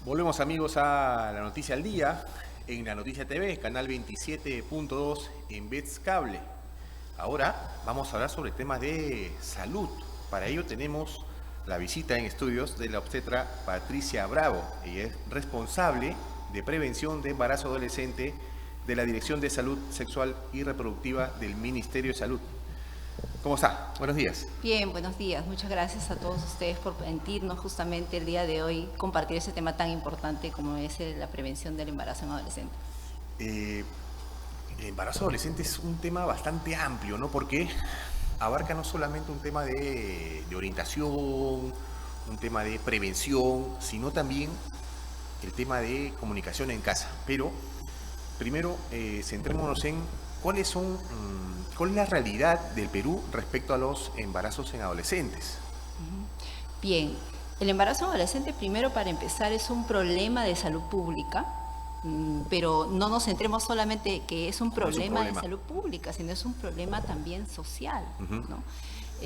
Volvemos amigos a la noticia al día en la Noticia TV, canal 27.2 en Bets Cable. Ahora vamos a hablar sobre temas de salud. Para ello tenemos la visita en estudios de la obstetra Patricia Bravo. Ella es responsable de prevención de embarazo adolescente de la Dirección de Salud Sexual y Reproductiva del Ministerio de Salud. ¿Cómo está? Buenos días. Bien, buenos días. Muchas gracias a todos ustedes por permitirnos justamente el día de hoy compartir ese tema tan importante como es la prevención del embarazo en adolescentes. El embarazo adolescente es un tema bastante amplio, ¿no? Porque abarca no solamente un tema de orientación, un tema de prevención, sino también el tema de comunicación en casa. Pero primero centrémonos en cuál es la realidad del Perú respecto a los embarazos en adolescentes. Bien, el embarazo en adolescente primero para empezar es un problema de salud pública, pero no nos centremos solamente que es un problema de salud pública, sino es un problema también social, ¿no?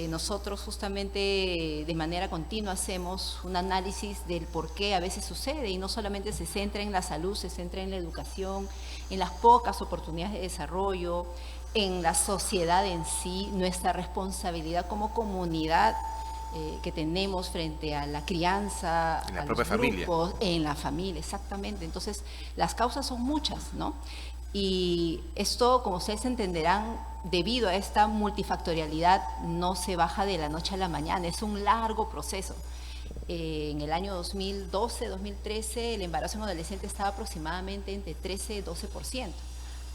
Nosotros justamente de manera continua hacemos un análisis del por qué a veces sucede y no solamente se centra en la salud, se centra en la educación, en las pocas oportunidades de desarrollo, en la sociedad en sí, nuestra responsabilidad como comunidad que tenemos frente a la crianza, en la a propia los familia. grupos, en la familia, exactamente. Entonces, las causas son muchas, ¿no? Y esto, como ustedes entenderán, debido a esta multifactorialidad, no se baja de la noche a la mañana, es un largo proceso. En el año 2012-2013, el embarazo en adolescente estaba aproximadamente entre 13 y 12%.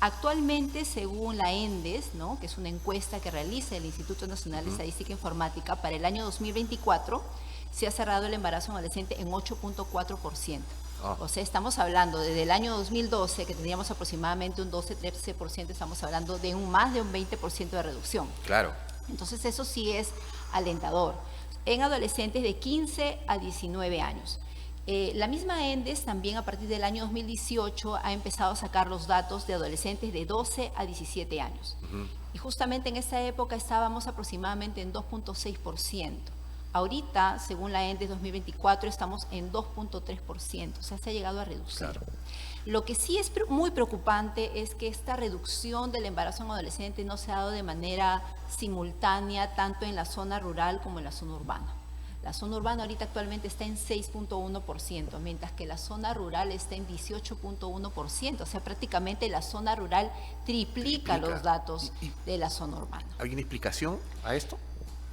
Actualmente, según la ENDES, ¿no?, que es una encuesta que realiza el Instituto Nacional de Estadística e Informática, para el año 2024 se ha cerrado el embarazo en adolescente en 8.4%. O sea, estamos hablando desde el año 2012, que teníamos aproximadamente un 12-13%, estamos hablando de más de un 20% de reducción. Claro. Entonces, eso sí es alentador. En adolescentes de 15 a 19 años. La misma ENDES también a partir del año 2018 ha empezado a sacar los datos de adolescentes de 12 a 17 años. Y justamente en esa época estábamos aproximadamente en 2.6%. Ahorita, según la ENDES 2024, estamos en 2.3%, o sea, se ha llegado a reducir. Claro. Lo que sí es muy preocupante es que esta reducción del embarazo en adolescentes no se ha dado de manera simultánea tanto en la zona rural como en la zona urbana. La zona urbana ahorita actualmente está en 6.1%, mientras que la zona rural está en 18.1%. O sea, prácticamente la zona rural triplica los datos de la zona urbana. ¿Hay una explicación a esto?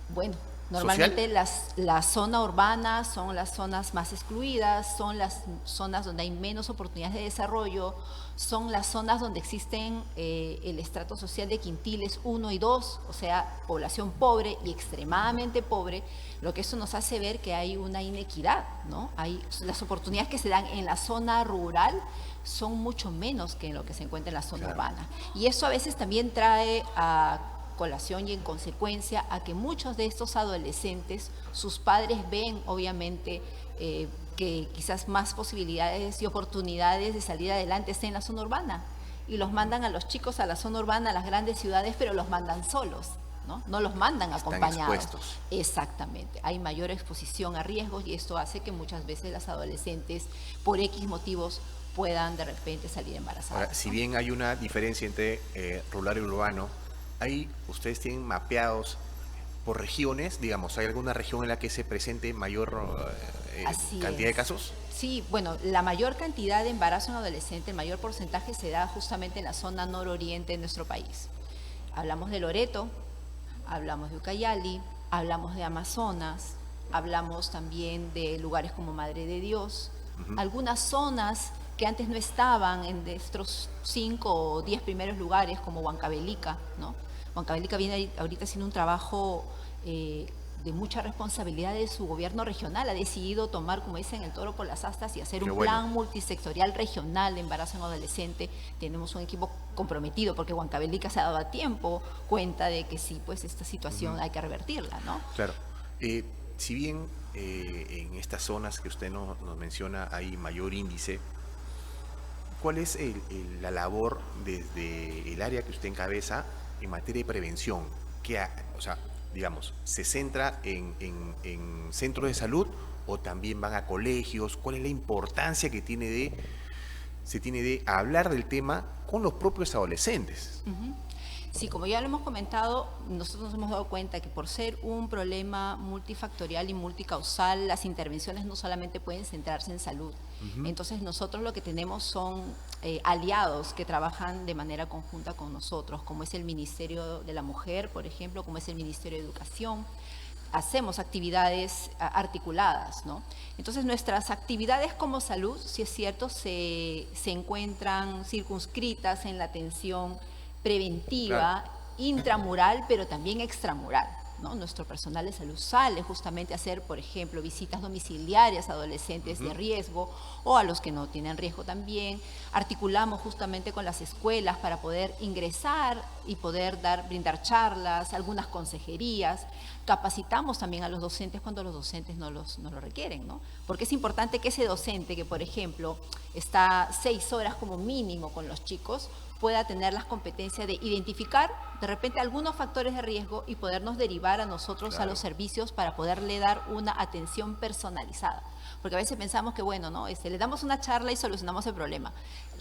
Bueno, normalmente la zona urbana son las zonas más excluidas, son las zonas donde hay menos oportunidades de desarrollo, son las zonas donde existen el estrato social de quintiles 1 y 2, o sea, población pobre y extremadamente pobre, lo que eso nos hace ver que hay una inequidad, ¿no? Las oportunidades que se dan en la zona rural son mucho menos que en lo que se encuentra en la zona urbana. Y eso a veces también trae a colación y en consecuencia a que muchos de estos adolescentes, sus padres ven obviamente que quizás más posibilidades y oportunidades de salir adelante estén en la zona urbana y los mandan a los chicos a la zona urbana, a las grandes ciudades, pero los mandan solos, ¿no? No los mandan acompañados. Están expuestos. Exactamente, hay mayor exposición a riesgos y esto hace que muchas veces las adolescentes por X motivos puedan de repente salir embarazadas. Ahora, si bien hay una diferencia entre rural y urbano, ahí ustedes tienen mapeados por regiones, digamos, ¿hay alguna región en la que se presente mayor cantidad de casos? Sí, bueno, la mayor cantidad de embarazo en adolescente, el mayor porcentaje se da justamente en la zona nororiente de nuestro país. Hablamos de Loreto, hablamos de Ucayali, hablamos de Amazonas, hablamos también de lugares como Madre de Dios, algunas zonas que antes no estaban en estos 5 o 10 primeros lugares, como Huancavelica, ¿no? Huancavelica viene ahorita haciendo un trabajo de mucha responsabilidad de su gobierno regional, ha decidido tomar, como dicen, el toro por las astas y hacer un plan multisectorial regional de embarazo en adolescente. Tenemos un equipo comprometido porque Huancavelica se ha dado a tiempo cuenta de que sí, pues esta situación hay que revertirla, ¿no? Claro. Si bien en estas zonas que usted nos menciona hay mayor índice, ¿cuál es la labor desde el área que usted encabeza en materia de prevención? O sea, digamos, ¿se centra en centros de salud o también van a colegios? ¿Cuál es la importancia que se tiene de hablar del tema con los propios adolescentes? Ujú. Sí, como ya lo hemos comentado, nosotros nos hemos dado cuenta que por ser un problema multifactorial y multicausal, las intervenciones no solamente pueden centrarse en salud. Entonces nosotros lo que tenemos son aliados que trabajan de manera conjunta con nosotros, como es el Ministerio de la Mujer, por ejemplo, como es el Ministerio de Educación. Hacemos actividades articuladas, ¿no? Entonces nuestras actividades como salud, si es cierto, se encuentran circunscritas en la atención preventiva, Claro. intramural, pero también extramural, ¿no? Nuestro personal de salud sale justamente a hacer, por ejemplo, visitas domiciliarias a adolescentes de riesgo o a los que no tienen riesgo también. Articulamos justamente con las escuelas para poder ingresar y poder brindar charlas, algunas consejerías. Capacitamos también a los docentes cuando los docentes no lo requieren, ¿no? Porque es importante que ese docente que, por ejemplo, está 6 horas como mínimo con los chicos, pueda tener las competencias de identificar de repente algunos factores de riesgo y podernos derivar a nosotros a los servicios para poderle dar una atención personalizada. Porque a veces pensamos que, bueno, ¿no? Le damos una charla y solucionamos el problema.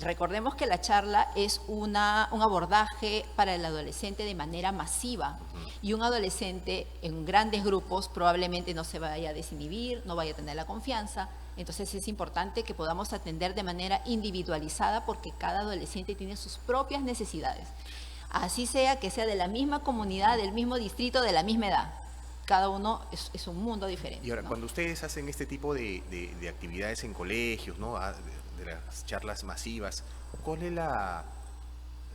Recordemos que la charla es un abordaje para el adolescente de manera masiva. Y un adolescente en grandes grupos probablemente no se vaya a desinhibir, no vaya a tener la confianza. Entonces es importante que podamos atender de manera individualizada porque cada adolescente tiene sus propias necesidades. Así sea que sea de la misma comunidad, del mismo distrito, de la misma edad. Cada uno es un mundo diferente. Y ahora, ¿no? cuando ustedes hacen este tipo de actividades en colegios, ¿no? De las charlas masivas, ¿cuál es la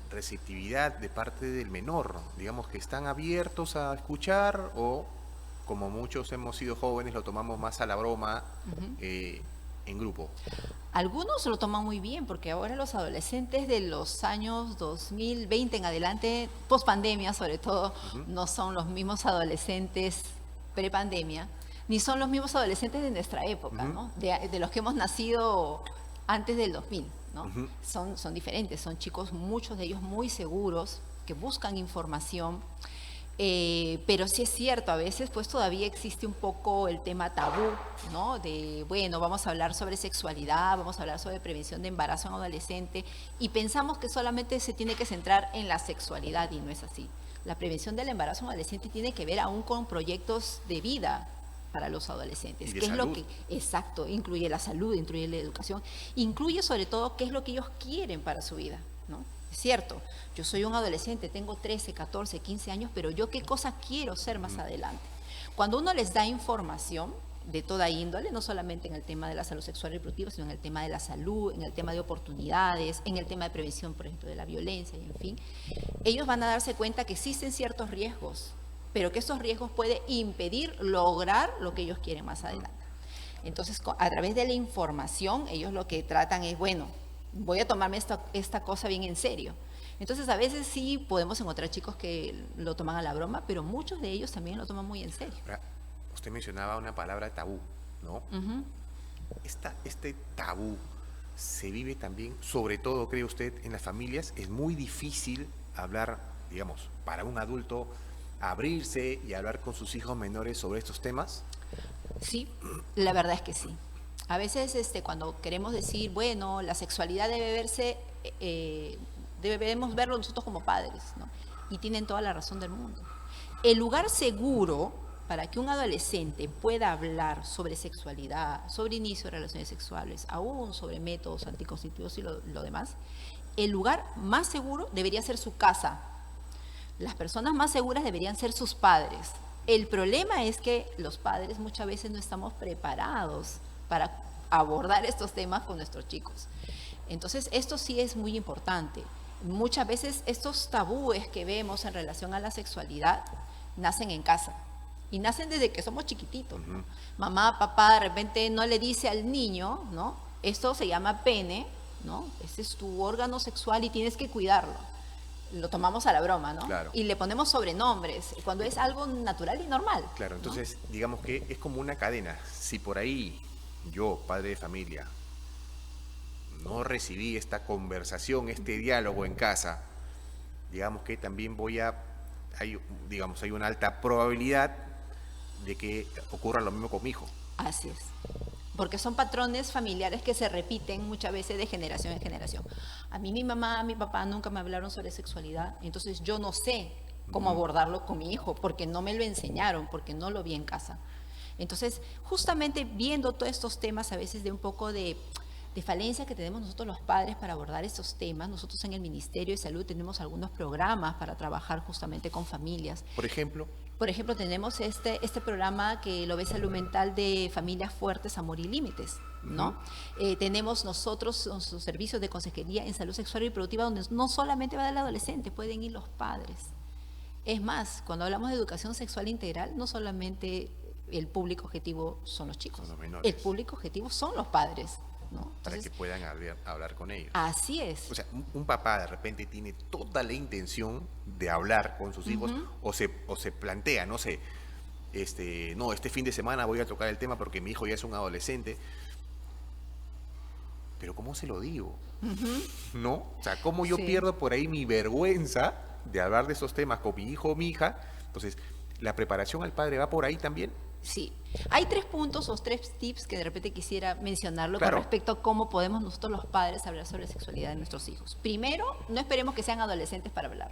receptividad de parte del menor? Digamos que están abiertos a escuchar o, como muchos hemos sido jóvenes, lo tomamos más a la broma en grupo. Algunos lo toman muy bien porque ahora los adolescentes de los años 2020 en adelante, post pandemia sobre todo, no son los mismos adolescentes pre-pandemia, ni son los mismos adolescentes de nuestra época, ¿no? De los que hemos nacido antes del 2000, ¿no? Son diferentes, son chicos, muchos de ellos muy seguros, que buscan información. Pero sí es cierto, a veces pues todavía existe un poco el tema tabú, ¿no? De, bueno, vamos a hablar sobre sexualidad, vamos a hablar sobre prevención de embarazo en adolescente y pensamos que solamente se tiene que centrar en la sexualidad y no es así. La prevención del embarazo en adolescente tiene que ver aún con proyectos de vida para los adolescentes. Y de ¿Qué es lo salud. que, exacto, incluye la salud, incluye la educación, incluye sobre todo qué es lo que ellos quieren para su vida, ¿no? Es cierto, yo soy un adolescente, tengo 13, 14, 15 años, pero yo qué cosa quiero ser más adelante. Cuando uno les da información de toda índole, no solamente en el tema de la salud sexual y reproductiva, sino en el tema de la salud, en el tema de oportunidades, en el tema de prevención, por ejemplo, de la violencia, y en fin, ellos van a darse cuenta que existen ciertos riesgos, pero que esos riesgos pueden impedir lograr lo que ellos quieren más adelante. Entonces, a través de la información, ellos lo que tratan es, bueno, voy a tomarme esta cosa bien en serio. Entonces, a veces sí podemos encontrar chicos que lo toman a la broma, pero muchos de ellos también lo toman muy en serio. Ahora, usted mencionaba una palabra tabú, ¿no? Este tabú se vive también, sobre todo, cree usted, en las familias. Es muy difícil hablar, digamos, para un adulto, abrirse y hablar con sus hijos menores sobre estos temas. Sí, la verdad es que sí. A veces cuando queremos decir, bueno, la sexualidad debe verse, debemos verlo nosotros como padres, ¿no? Y tienen toda la razón del mundo. El lugar seguro para que un adolescente pueda hablar sobre sexualidad, sobre inicio de relaciones sexuales, aún sobre métodos anticonceptivos y lo demás, el lugar más seguro debería ser su casa. Las personas más seguras deberían ser sus padres. El problema es que los padres muchas veces no estamos preparados para abordar estos temas con nuestros chicos. Entonces, esto sí es muy importante. Muchas veces estos tabúes que vemos en relación a la sexualidad nacen en casa y nacen desde que somos chiquititos, ¿no? Mamá, papá de repente no le dice al niño, ¿no? Esto se llama pene, ¿no? Ese es tu órgano sexual y tienes que cuidarlo. Lo tomamos a la broma, ¿no? Claro. Y le ponemos sobrenombres, cuando es algo natural y normal. Claro, ¿no? entonces digamos que es como una cadena. Si por ahí yo, padre de familia, no recibí esta conversación, este diálogo en casa, digamos que también hay una alta probabilidad de que ocurra lo mismo con mi hijo. Así es. Porque son patrones familiares que se repiten muchas veces de generación en generación. A mí mi mamá, mi papá nunca me hablaron sobre sexualidad, entonces yo no sé cómo abordarlo con mi hijo, porque no me lo enseñaron, porque no lo vi en casa. Entonces, justamente viendo todos estos temas a veces de un poco de falencia que tenemos nosotros los padres para abordar estos temas, nosotros en el Ministerio de Salud tenemos algunos programas para trabajar justamente con familias. Por ejemplo, Tenemos este programa que lo ve Salud Mental de Familias Fuertes, Amor y Límites, ¿no? Tenemos nosotros nuestros servicios de consejería en salud sexual y reproductiva, donde no solamente va del adolescente, pueden ir los padres. Es más, cuando hablamos de educación sexual integral, no solamente el público objetivo son los chicos, son los menores. El público objetivo son los padres, ¿no? Entonces, para que puedan hablar con ellos. Así es. O sea, un papá de repente tiene toda la intención de hablar con sus hijos, o se plantea, no sé, no, este fin de semana voy a tocar el tema porque mi hijo ya es un adolescente. Pero ¿cómo se lo digo? ¿No? O sea, ¿cómo yo pierdo por ahí mi vergüenza de hablar de esos temas con mi hijo o mi hija? Entonces, ¿la preparación al padre va por ahí también? Sí. Hay 3 puntos o 3 tips que de repente quisiera mencionarlo Claro. con respecto a cómo podemos nosotros los padres hablar sobre sexualidad de nuestros hijos. Primero, no esperemos que sean adolescentes para hablar.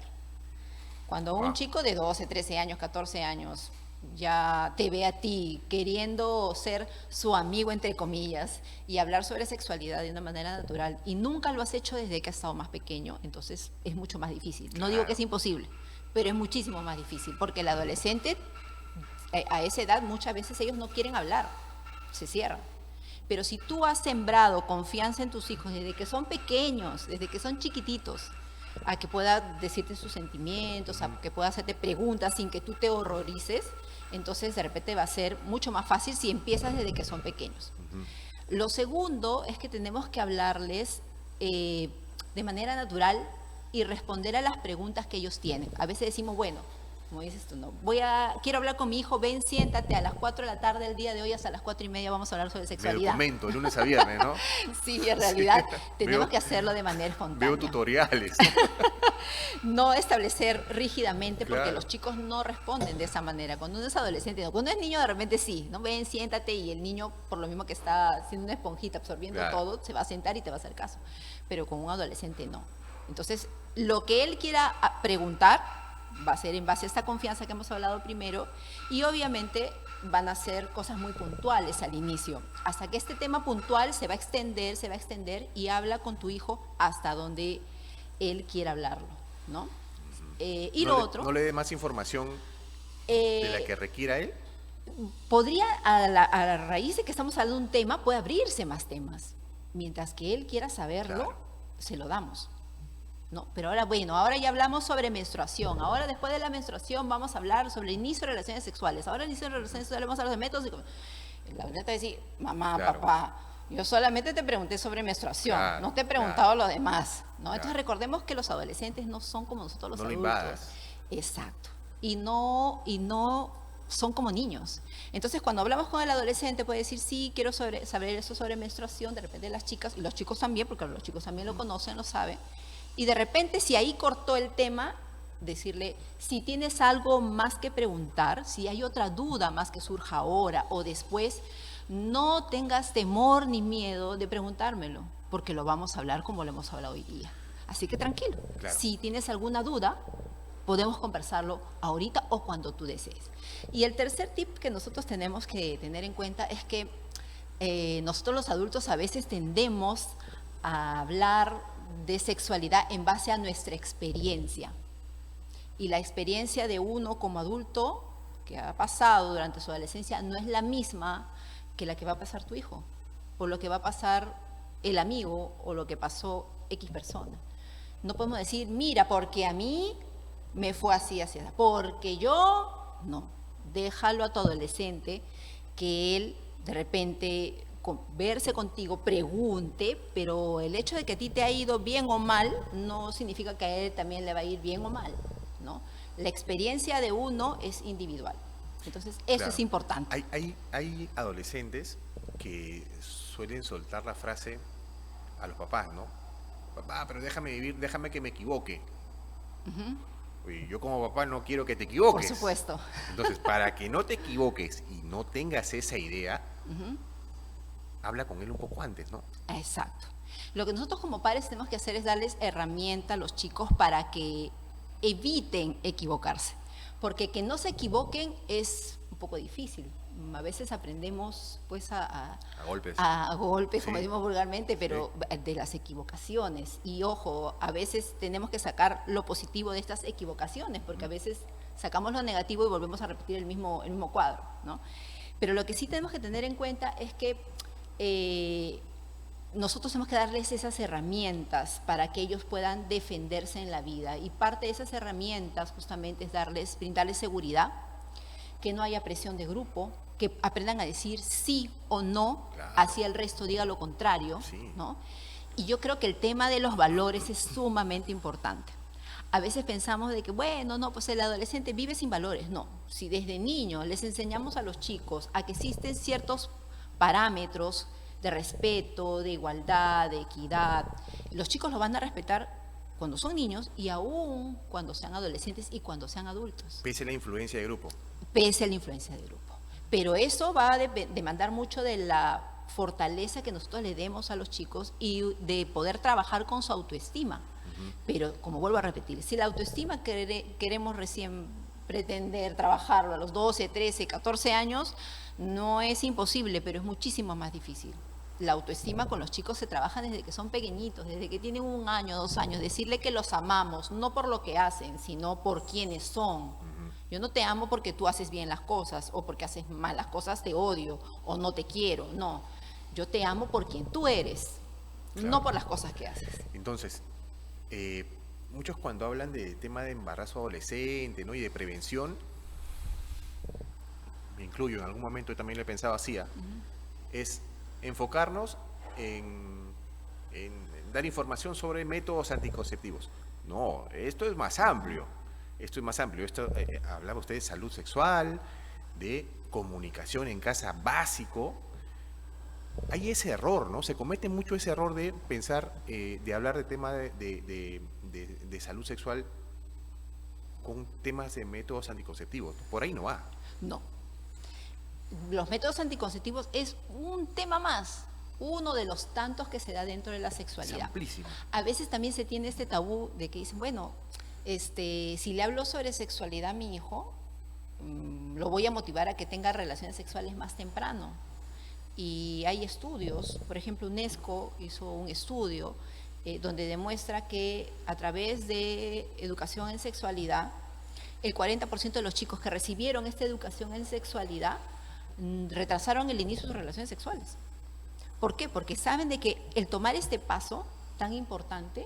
Cuando un chico de 12, 13 años, 14 años ya te ve a ti queriendo ser su amigo, entre comillas, y hablar sobre sexualidad de una manera natural, y nunca lo has hecho desde que has estado más pequeño, entonces es mucho más difícil. No digo que es imposible, pero es muchísimo más difícil, porque el adolescente, a esa edad, muchas veces ellos no quieren hablar, se cierran. Pero si tú has sembrado confianza en tus hijos desde que son pequeños, desde que son chiquititos, a que pueda decirte sus sentimientos, a que pueda hacerte preguntas sin que tú te horrorices, entonces de repente va a ser mucho más fácil si empiezas desde que son pequeños. Lo segundo es que tenemos que hablarles de manera natural y responder a las preguntas que ellos tienen. A veces decimos, bueno, como dices tú, no, quiero hablar con mi hijo, ven, siéntate a las 4 de la tarde del día de hoy, hasta las 4:30 vamos a hablar sobre Me sexualidad. documento, lunes a viernes, ¿no? Sí, en realidad Sí. tenemos que hacerlo de manera espontánea. Veo tutoriales. No establecer rígidamente, porque Claro. los chicos no responden de esa manera. Cuando uno es adolescente, no. Cuando es niño de repente sí, ¿no? Ven, siéntate, y el niño, por lo mismo que está siendo una esponjita absorbiendo Claro. todo, se va a sentar y te va a hacer caso. Pero con un adolescente no. Entonces, lo que él quiera preguntar va a ser en base a esta confianza que hemos hablado primero, y obviamente van a ser cosas muy puntuales al inicio, hasta que este tema puntual se va a extender y habla con tu hijo hasta donde él quiera hablarlo, ¿no? Y lo otro, ¿No le dé más información de la que requiera él? podría, a la raíz de que estamos hablando de un tema, puede abrirse más temas. Mientras que él quiera saberlo, Claro. se lo damos. ¿No? Pero ahora, bueno, ahora ya hablamos sobre menstruación. Ahora, después de la menstruación, vamos a hablar sobre el inicio de relaciones sexuales. Ahora, el inicio de relaciones sexuales, vamos a hablar de métodos. La verdad te va a decir, mamá, Claro. papá, yo solamente te pregunté sobre menstruación, Claro, no te he preguntado claro. lo demás, ¿no? Claro. Entonces, recordemos que los adolescentes no son como nosotros los No lo adultos. invadas. Exacto. Y no son como niños. Entonces, cuando hablamos con el adolescente, puede decir, sí, quiero saber eso sobre menstruación. De repente las chicas, y los chicos también, porque los chicos también lo conocen, lo saben. Y de repente, si ahí cortó el tema, decirle, si tienes algo más que preguntar, si hay otra duda más que surja ahora o después, no tengas temor ni miedo de preguntármelo, porque lo vamos a hablar como lo hemos hablado hoy día. Así que tranquilo, Claro. si tienes alguna duda, podemos conversarlo ahorita o cuando tú desees. Y el tercer tip que nosotros tenemos que tener en cuenta es que nosotros los adultos a veces tendemos a hablar de sexualidad en base a nuestra experiencia. Y la experiencia de uno como adulto que ha pasado durante su adolescencia no es la misma que la que va a pasar tu hijo, o lo que va a pasar el amigo, o lo que pasó X persona. No podemos decir, mira, porque a mí me fue así, así, así, porque yo, no. Déjalo a tu adolescente que él de repente converse contigo, pregunte, pero el hecho de que a ti te ha ido bien o mal no significa que a él también le va a ir bien o mal, ¿no? La experiencia de uno es individual. Entonces, eso Claro. es importante. Hay adolescentes que suelen soltar la frase a los papás, ¿no? Papá, pero déjame vivir, déjame que me equivoque. Oye, yo como papá no quiero que te Por equivoques. supuesto. Entonces, para que no te equivoques y no tengas esa idea, habla con él un poco antes, ¿no? Exacto. Lo que nosotros como padres tenemos que hacer es darles herramienta a los chicos para que eviten equivocarse. Porque que no se equivoquen es un poco difícil. A veces aprendemos pues A golpes. a golpes, como Sí. decimos vulgarmente, pero de las equivocaciones. Y ojo, a veces tenemos que sacar lo positivo de estas equivocaciones, porque a veces sacamos lo negativo y volvemos a repetir el mismo cuadro, ¿no? Pero lo que sí tenemos que tener en cuenta es que nosotros tenemos que darles esas herramientas para que ellos puedan defenderse en la vida. Y parte de esas herramientas justamente es brindarles seguridad, que no haya presión de grupo, que aprendan a decir sí o no, Claro. así el resto diga lo contrario, Sí. ¿no? Y yo creo que el tema de los valores es sumamente importante. A veces pensamos de que, bueno, no, pues el adolescente vive sin valores. No, si desde niño les enseñamos a los chicos a que existen ciertos parámetros de respeto, de igualdad, de equidad, los chicos lo van a respetar cuando son niños y aún cuando sean adolescentes y cuando sean adultos, Pese a la influencia de grupo. pese a la influencia del grupo. Pero eso va a demandar mucho de la fortaleza que nosotros le demos a los chicos y de poder trabajar con su autoestima. Pero, como vuelvo a repetir, si la autoestima queremos recién pretender trabajarlo a los 12, 13, 14 años, no es imposible, pero es muchísimo más difícil. La autoestima con los chicos se trabaja desde que son pequeñitos, desde que tienen 1 año, 2 años. Decirle que los amamos, no por lo que hacen, sino por quienes son. Yo no te amo porque tú haces bien las cosas, o porque haces mal las cosas te odio, o no te quiero. No, yo te amo por quien tú eres, Claro. no por las cosas que haces. Entonces, muchos cuando hablan de tema de embarazo adolescente, ¿no? Y de prevención, me incluyo, en algún momento también lo he pensado así, es enfocarnos en dar información sobre métodos anticonceptivos. No, esto es más amplio. Esto es más amplio. Esto hablaba usted de salud sexual, de comunicación en casa básico. Hay ese error, ¿no? Se comete mucho ese error de pensar, de hablar de tema de salud sexual con temas de métodos anticonceptivos. Por ahí no va. No. Los métodos anticonceptivos es un tema más, uno de los tantos que se da dentro de la Es sexualidad. amplísimo. A veces también se tiene este tabú de que dicen, bueno, si le hablo sobre sexualidad a mi hijo, lo voy a motivar a que tenga relaciones sexuales más temprano. Y hay estudios, por ejemplo, UNESCO hizo un estudio donde demuestra que a través de educación en sexualidad, el 40% de los chicos que recibieron esta educación en sexualidad retrasaron el inicio de sus relaciones sexuales. ¿Por qué? Porque saben de que el tomar este paso tan importante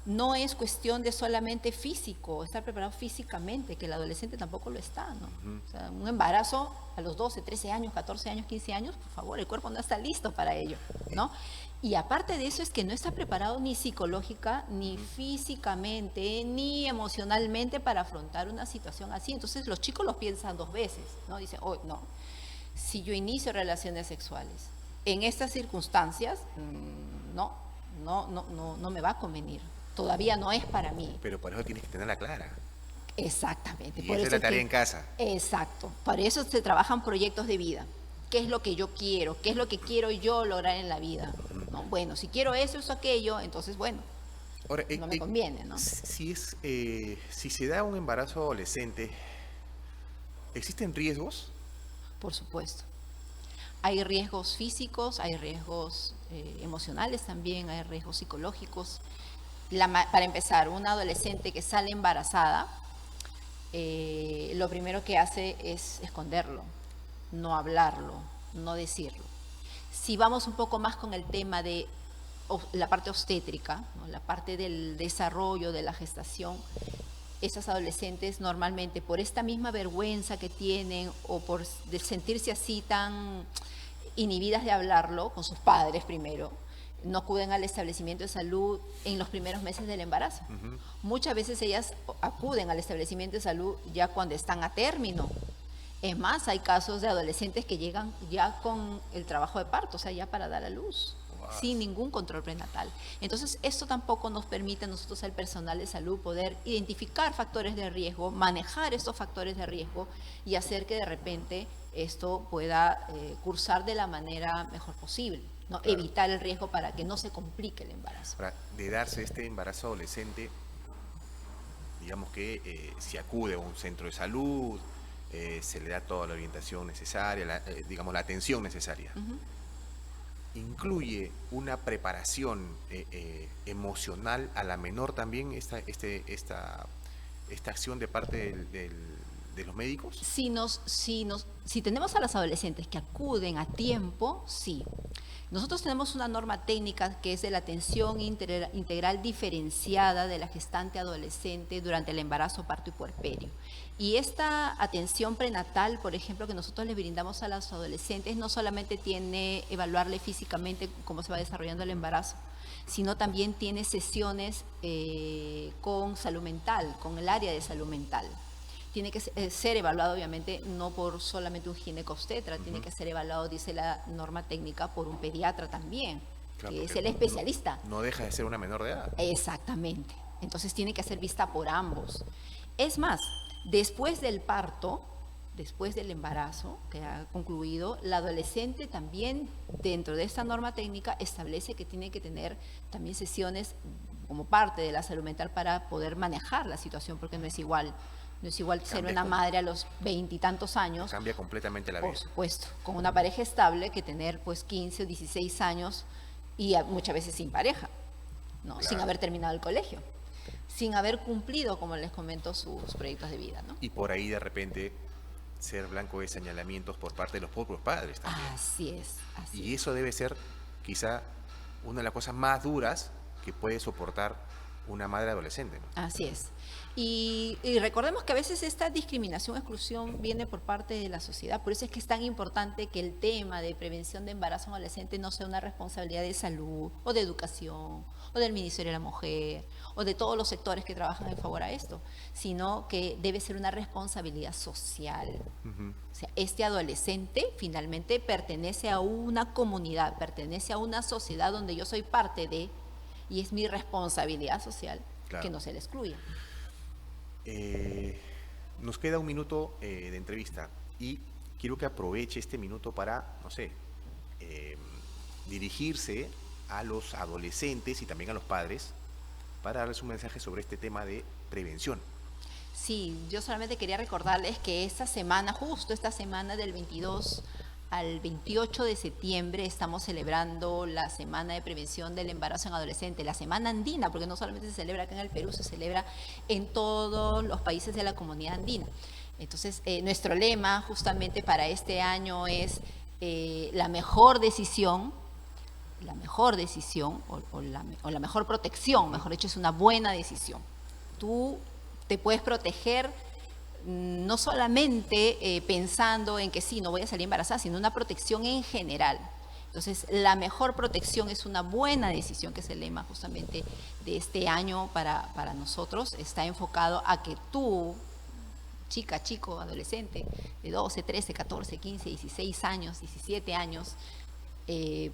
no es cuestión de solamente físico, estar preparado físicamente, que el adolescente tampoco lo está, ¿no? O sea, un embarazo a los 12, 13 años, 14 años, 15 años, por favor, el cuerpo no está listo para ello, ¿no? Y aparte de eso es que no está preparado ni psicológica, ni físicamente, ni emocionalmente para afrontar una situación así. Entonces los chicos lo piensan 2 veces, ¿no? Dicen, oh, no, si yo inicio relaciones sexuales en estas circunstancias, no me va a convenir. Todavía no es para mí. Pero por eso tienes que tenerla clara. Exactamente. Y por esa es eso la tarea en casa. Exacto. Para eso se trabajan proyectos de vida. ¿Qué es lo que yo quiero? ¿Qué es lo que quiero yo lograr en la vida? ¿No? Bueno, si quiero eso o aquello, entonces, bueno, Ahora, no me conviene, ¿no? si se da un embarazo adolescente, ¿existen riesgos? Por supuesto. Hay riesgos físicos, hay riesgos emocionales también, hay riesgos psicológicos. Para empezar, una adolescente que sale embarazada, lo primero que hace es esconderlo, no hablarlo, no decirlo. Si vamos un poco más con el tema de la parte obstétrica, ¿no? La parte del desarrollo de la gestación, esas adolescentes normalmente por esta misma vergüenza que tienen o por sentirse así tan inhibidas de hablarlo con sus padres primero, no acuden al establecimiento de salud en los primeros meses del embarazo. Muchas veces ellas acuden al establecimiento de salud ya cuando están a término. Es más, hay casos de adolescentes que llegan ya con el trabajo de parto, o sea, ya para dar a luz. Wow. sin ningún control prenatal. Entonces, esto tampoco nos permite a nosotros, el personal de salud, poder identificar factores de riesgo, manejar estos factores de riesgo y hacer que de repente esto pueda cursar de la manera mejor posible, ¿no? Claro. Evitar el riesgo para que no se complique el embarazo. Ahora, de darse este embarazo adolescente, digamos que si acude a un centro de salud, se le da toda la orientación necesaria, digamos la atención necesaria. ¿Incluye una preparación emocional a la menor también esta acción de parte de los médicos? Si tenemos a los adolescentes que acuden a tiempo, sí. Nosotros tenemos una norma técnica que es de la atención integral diferenciada de la gestante adolescente durante el embarazo, parto y puerperio. Y esta atención prenatal, por ejemplo, que nosotros le brindamos a los adolescentes, no solamente tiene evaluarle físicamente cómo se va desarrollando el embarazo, sino también tiene sesiones con salud mental, con el área de salud mental. Tiene que ser evaluado, obviamente, no por solamente un ginecobstetra, tiene que ser evaluado, dice la norma técnica, por un pediatra también, Claro, que es porque el especialista. No deja de ser una menor de edad. Exactamente. Entonces tiene que ser vista por ambos. Es más, después del parto, después del embarazo que ha concluido, la adolescente también, dentro de esta norma técnica, establece que tiene que tener también sesiones como parte de la salud mental para poder manejar la situación, porque no es igual. No es igual ser una madre a los 20 y tantos años. Cambia completamente la vida. Por supuesto, con una pareja estable, que tener pues 15 o 16 años y muchas veces sin pareja, ¿no? Claro. Sin haber terminado el colegio, sin haber cumplido, como les comento, sus proyectos de vida, ¿no? Y por ahí de repente ser blanco de señalamientos por parte de los propios padres también. Así es. Y eso debe ser quizá una de las cosas más duras que puede soportar una madre adolescente, ¿no? Así es. Y recordemos que a veces esta discriminación, exclusión viene por parte de la sociedad. Por eso es que es tan importante que el tema de prevención de embarazo adolescente no sea una responsabilidad de salud o de educación o del Ministerio de la Mujer o de todos los sectores que trabajan en favor a esto, sino que debe ser una responsabilidad social. O sea, este adolescente finalmente pertenece a una comunidad, pertenece a una sociedad donde yo soy parte de, y es mi responsabilidad social que no se le excluya. Nos queda un minuto de entrevista y quiero que aproveche este minuto para, no sé, dirigirse a los adolescentes y también a los padres para darles un mensaje sobre este tema de prevención. Sí, yo solamente quería recordarles que esta semana, justo esta semana del 22 al 28 de septiembre, estamos celebrando la Semana de Prevención del Embarazo en Adolescente, la Semana Andina, porque no solamente se celebra acá en el Perú, se celebra en todos los países de la Comunidad Andina. Entonces, nuestro lema justamente para este año es la mejor decisión o la mejor protección, mejor dicho, es una buena decisión. Tú te puedes proteger no solamente pensando en que sí, no voy a salir embarazada, sino una protección en general. Entonces, la mejor protección es una buena decisión, que es el lema justamente de este año para nosotros. Está enfocado a que tú, chica, chico, adolescente, de 12, 13, 14, 15, 16 años, 17 años,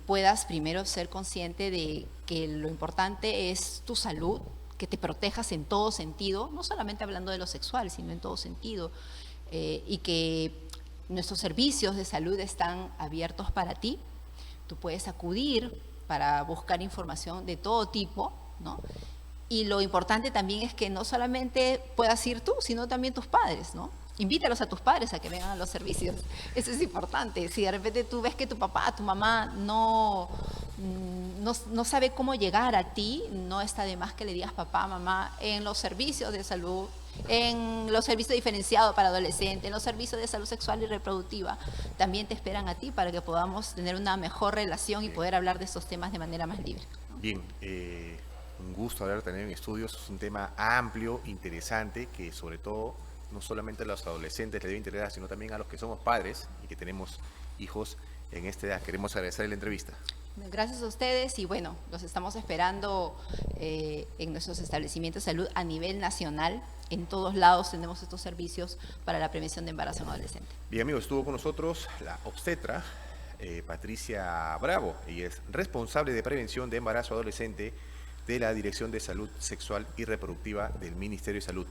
puedas primero ser consciente de que lo importante es tu salud, que te protejas en todo sentido, no solamente hablando de lo sexual, sino en todo sentido, y que nuestros servicios de salud están abiertos para ti. Tú puedes acudir para buscar información de todo tipo, ¿no? Y lo importante también es que no solamente puedas ir tú, sino también tus padres, ¿no? Invítalos a tus padres a que vengan a los servicios. Eso es importante. Si de repente tú ves que tu papá, tu mamá no sabe cómo llegar a ti, no está de más que le digas: papá, mamá, en los servicios de salud, en los servicios diferenciados para adolescentes, en los servicios de salud sexual y reproductiva, también te esperan a ti para que podamos tener una mejor relación y poder hablar de estos temas de manera más libre. Bien, un gusto haber tenido en estudios. Es un tema amplio, interesante, que sobre todo no solamente a los adolescentes les debe interesar, sino también a los que somos padres y que tenemos hijos en esta edad. Queremos agradecer la entrevista. Gracias a ustedes y bueno, los estamos esperando en nuestros establecimientos de salud a nivel nacional. En todos lados tenemos estos servicios para la prevención de embarazo en adolescentes. Bien, amigos, estuvo con nosotros la obstetra Patricia Bravo. Ella es responsable de prevención de embarazo adolescente de la Dirección de Salud Sexual y Reproductiva del Ministerio de Salud.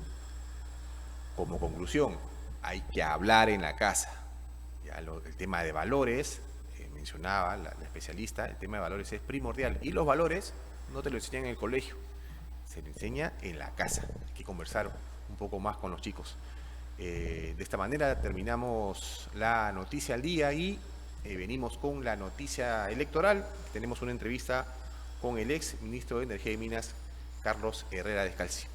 Como conclusión, hay que hablar en la casa. Ya el tema de valores, mencionaba la especialista, el tema de valores es primordial. Y los valores no te lo enseñan en el colegio, se lo enseña en la casa. Hay que conversar un poco más con los chicos. De esta manera terminamos la noticia al día y venimos con la noticia electoral. Tenemos una entrevista con el ex ministro de Energía y Minas, Carlos Herrera Descalzi.